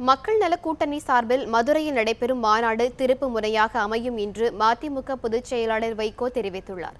மக்கள் நல கூட்டணி சார்பில் மதுரையில் நடைபெறும் மாநாடு திருப்பு முனையாக அமையும் என்று மதிமுக பொதுச் செயலாளர் வைகோ தெரிவித்துள்ளார்.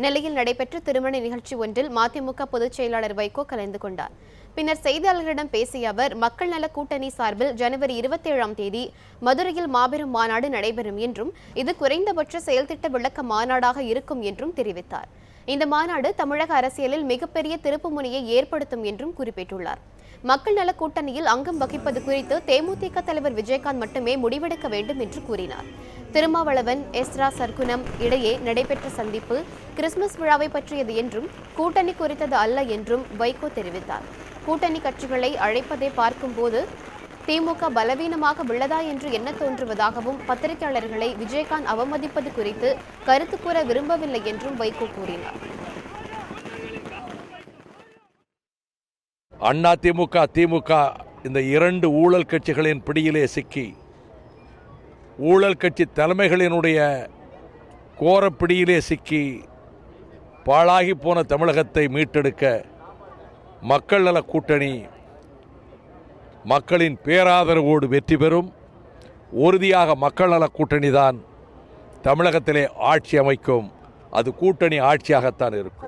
நெல்லையில் நடைபெற்ற திருமண நிகழ்ச்சி ஒன்றில் மதிமுக பொதுச் செயலாளர் வைகோ கலந்து கொண்டார். பின்னர் செய்தியாளர்களிடம் பேசிய அவர், மக்கள் நல கூட்டணி சார்பில் ஜனவரி 27ஆம் தேதி மதுரையில் மாபெரும் மாநாடு நடைபெறும் என்றும் இது குறைந்தபட்ச செயல்திட்ட விளக்க மாநாடாக இருக்கும் என்றும் தெரிவித்தார். இந்த மாநாடு தமிழக அரசியலில் மிகப்பெரிய திருப்பு முனையை ஏற்படுத்தும் என்றும் குறிப்பிட்டுள்ளார். மக்கள் நல கூட்டணியில் அங்கம் வகிப்பது குறித்து தேமுதிக தலைவர் விஜயகாந்த் மட்டுமே முடிவெடுக்க வேண்டும் என்று கூறினார். திருமாவளவன், எஸ்ரா சர்க்குணம் இடையே நடைபெற்ற சந்திப்பு கிறிஸ்துமஸ் விழாவை பற்றியது என்றும் கூட்டணி குறித்தது அல்ல என்றும் வைகோ தெரிவித்தார். கூட்டணி கட்சிகளை அழைப்பதை பார்க்கும்போது திமுக பலவீனமாக உள்ளதா என்று எண்ண தோன்றுவதாகவும் பத்திரிகையாளர்களை விஜயகாந்த் அவமதிப்பது குறித்து கருத்து கூற விரும்பவில்லை என்றும் வைகோ கூறினார். அண்ணா திமுக திமுக இந்த இரண்டு ஊழல் கட்சிகளின் பிடியிலே சிக்கி ஊழல் கட்சி தலைமைகளினுடைய கோரப்பிடியிலே சிக்கி பாழாகி போன தமிழகத்தை மீட்டெடுக்க மக்கள் நல கூட்டணி மக்களின் பேராதரவோடு வெற்றி பெறும். உறுதியாக மக்கள் நல கூட்டணி தான் தமிழகத்திலே ஆட்சி அமைக்கும். அது கூட்டணி ஆட்சியாகத்தான் இருக்கும்.